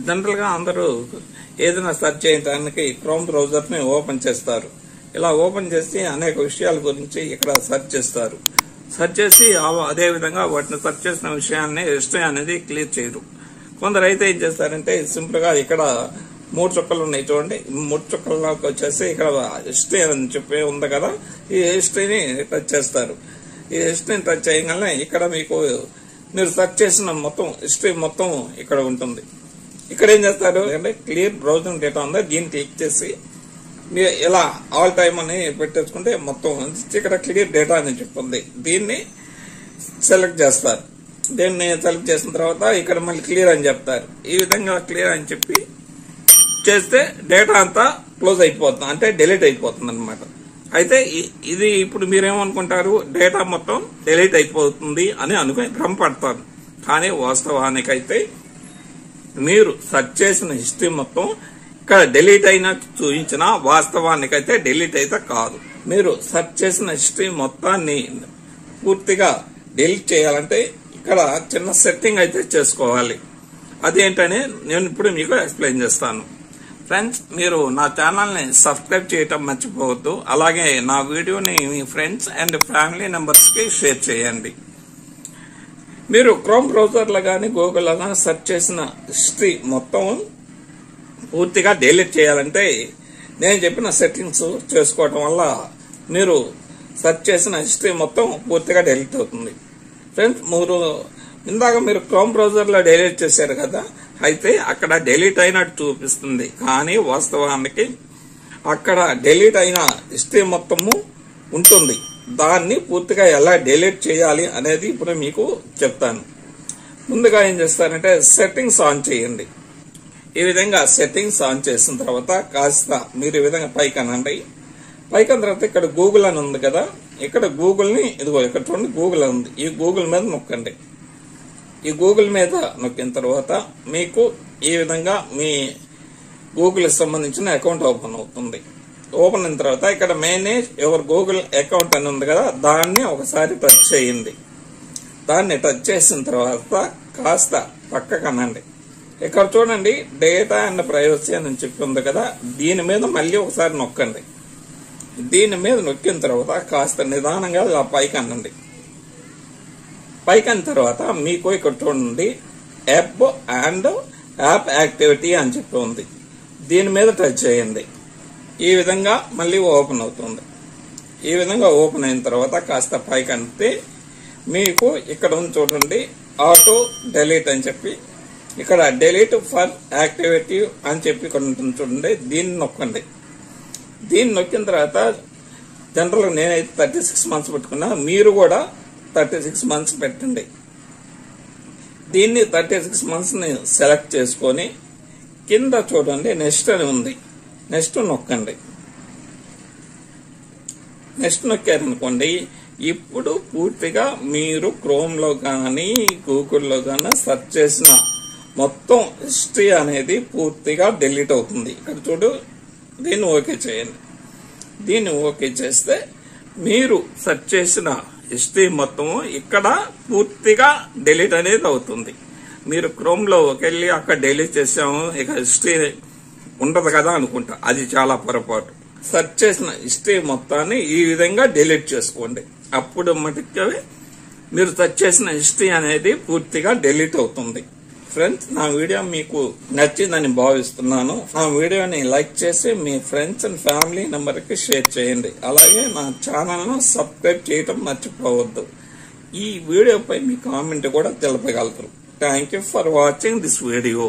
General గా అందరూ ఏదైనా సెర్చ్ చేయడానికి క్రోమ్ బ్రౌజర్ ని ఓపెన్ చేస్తారు. ఇలా ఓపెన్ చేసి అనేక విషయాల గురించి ఇక్కడ సెర్చ్ చేస్తారు. సెర్చ్ చేసి అదే విధంగా వాటిని సెర్చ్ చేసిన విషయాన్ని హిస్టరీ అనేది క్లియర్ చేయరు. కొందరు అయితే ఏం చేస్తారంటే సింపుల్ గా ఇక్కడ 3 చుక్కలు ఉన్నాయి చూడండి. 3 చుక్కల్లోకి వచ్చేసి ఇక్కడ హిస్టరీ అని చెప్పి ఉంది కదా, ఈ హిస్టరీని టచ్ చేస్తారు. ఈ హిస్టరీని టచ్ చేయగానే ఇక్కడ మీకు మీరు సెర్చ్ చేసిన మొత్తం హిస్టరీ మొత్తం ఇక్కడ ఉంటుంది. ఇక్కడ ఏం చేస్తారు అంటే క్లియర్ బ్రౌజింగ్ డేటా ఉంది, దీన్ని క్లిక్ చేసి మీరు ఇలా ఆల్ టైమ్ అని పెట్టేసుకుంటే మొత్తం ఇక్కడ క్లియర్ డేటా అని చెప్తుంది. దీన్ని సెలెక్ట్ చేస్తారు. దీన్ని సెలెక్ట్ చేసిన తర్వాత ఇక్కడ మళ్ళీ క్లియర్ అని చెప్తారు. ఈ విధంగా క్లియర్ అని చెప్పి చేస్తే డేటా అంతా క్లోజ్ అయిపోతుంది, అంటే డిలీట్ అయిపోతుంది అనమాట. అయితే ఇది ఇప్పుడు మీరేమనుకుంటారు, డేటా మొత్తం డిలీట్ అయిపోతుంది అని అనుకుని భ్రమపడతారు. కానీ వాస్తవానికైతే మీరు సెర్చ్ చేసిన హిస్టరీ మొత్తం ఇక్కడ డిలీట్ అయినట్టు చూపించిన వాస్తవానికైతే డిలీట్ అయితే కాదు. మీరు సెర్చ్ చేసిన హిస్టరీ మొత్తాన్ని పూర్తిగా డిలీట్ చేయాలంటే ఇక్కడ చిన్న సెట్టింగ్ అయితే చేసుకోవాలి. అదేంటని నేను ఇప్పుడు మీకు ఎక్స్ప్లెయిన్ చేస్తాను. ఫ్రెండ్స్, మీరు నా ఛానల్ ని సబ్స్క్రైబ్ చేయటం మర్చిపోవద్దు. అలాగే నా వీడియోని మీ ఫ్రెండ్స్ అండ్ ఫ్యామిలీ మెంబర్స్ కి షేర్ చేయండి. మీరు క్రోమ్ బ్రౌజర్ లో గానీ గూగుల్ లో గానీ సెర్చ్ చేసిన హిస్టరీ మొత్తం పూర్తిగా డిలీట్ చేయాలంటే నేను చెప్పిన సెట్టింగ్స్ చేసుకోవటం వల్ల మీరు సెర్చ్ చేసిన హిస్టరీ మొత్తం పూర్తిగా డిలీట్ అవుతుంది. ఫ్రెండ్స్, ఇందాక మీరు క్రోమ్ బ్రౌజర్ లో డిలీట్ చేశారు కదా, అయితే అక్కడ డిలీట్ అయినట్టు చూపిస్తుంది. కానీ వాస్తవానికి అక్కడ డిలీట్ అయిన హిస్టరీ మొత్తము ఉంటుంది. దాన్ని పూర్తిగా ఎలా డిలీట్ చేయాలి అనేది ఇప్పుడు మీకు చెప్తాను. ముందుగా ఏం చేస్తారంటే సెట్టింగ్స్ ఆన్ చేయండి. ఈ విధంగా సెట్టింగ్స్ ఆన్ చేసిన తర్వాత కాస్త మీరు ఈ విధంగా పైకి అనండి. పైకి అన్న తర్వాత ఇక్కడ గూగుల్ అని ఉంది కదా, ఇక్కడ గూగుల్ ని ఇదిగో ఇక్కడ చూడండి గూగుల్ అని ఉంది. ఈ గూగుల్ మీద నొక్కండి. ఈ గూగుల్ మీద నొక్కిన తర్వాత మీకు ఈ విధంగా మీ గూగుల్ కి సంబంధించిన అకౌంట్ ఓపెన్ అవుతుంది. ఓపెన్ అయిన తర్వాత ఇక్కడ మేనేజ్ యువర్ గూగుల్ అకౌంట్ అని ఉంది కదా, దాన్ని ఒకసారి టచ్ చేయండి. దాన్ని టచ్ చేసిన తర్వాత కాస్త పక్కకు అనండి. ఇక్కడ చూడండి డేటా అండ్ ప్రైవసీ అని చెప్పి ఉంది కదా, దీని మీద మళ్ళీ ఒకసారి నొక్కండి. దీని మీద నొక్కిన తర్వాత కాస్త నిదానంగా ఇలా పైకి అనండి. పైకి అన్న తర్వాత మీకు ఇక్కడ చూడండి యాప్ అండ్ యాప్ యాక్టివిటీ అని చెప్పి ఉంది. దీని మీద టచ్ చేయండి. ఈ విధంగా మళ్ళీ ఓపెన్ అవుతుంది. ఈ విధంగా ఓపెన్ అయిన తర్వాత కాస్త పైకి అంటే మీకు ఇక్కడ ఉంది చూడండి ఆటో డిలీట్ అని చెప్పి, ఇక్కడ డిలీట్ ఫర్ యాక్టివిటీ అని చెప్పి ఇక్కడ ఉంటుంది చూడండి, దీన్ని నొక్కండి. దీన్ని నొక్కిన తర్వాత జనరల్గా నేనైతే 36 మంత్స్ పెట్టుకున్నా, మీరు కూడా 36 మంత్స్ పెట్టండి. దీన్ని 36 మంత్స్ ని సెలెక్ట్ చేసుకొని కింద చూడండి నెక్స్ట్ అని ఉంది, నెక్స్ట్ నొక్కండి. నెక్స్ట్ నొక్కారనుకోండి, ఇప్పుడు పూర్తిగా మీరు క్రోమ్ లో కానీ గూగుల్లో కానీ సెర్చ్ చేసిన మొత్తం హిస్టరీ అనేది పూర్తిగా డిలీట్ అవుతుంది. ఇక్కడ చూడు, దీన్ని ఓకే చేయండి. దీన్ని ఓకే చేస్తే మీరు సెర్చ్ చేసిన హిస్టరీ మొత్తం ఇక్కడ పూర్తిగా డిలీట్ అనేది అవుతుంది. మీరు క్రోమ్ లో వెళ్ళి అక్కడ డిలీట్ చేసాము ఇక హిస్టరీ ఉండదు కదా అనుకుంటా, అది చాలా పొరపాటు. సెర్చ్ చేసిన హిస్టరీ మొత్తాన్ని ఈ విధంగా డిలీట్ చేసుకోండి. అప్పుడు మటుకు మీరు సెర్చ్ చేసిన హిస్టరీ అనేది పూర్తిగా డిలీట్ అవుతుంది. ఫ్రెండ్స్, నా వీడియో మీకు నచ్చిందని భావిస్తున్నాను. నా వీడియోని లైక్ చేసి మీ ఫ్రెండ్స్ అండ్ ఫ్యామిలీ మెంబర్ కి షేర్ చేయండి. అలాగే నా ఛానల్ ను సబ్స్క్రైబ్ చేయటం మర్చిపోవద్దు. ఈ వీడియోపై మీ కామెంట్ కూడా తెలపగలరు. Thank you for watching this video.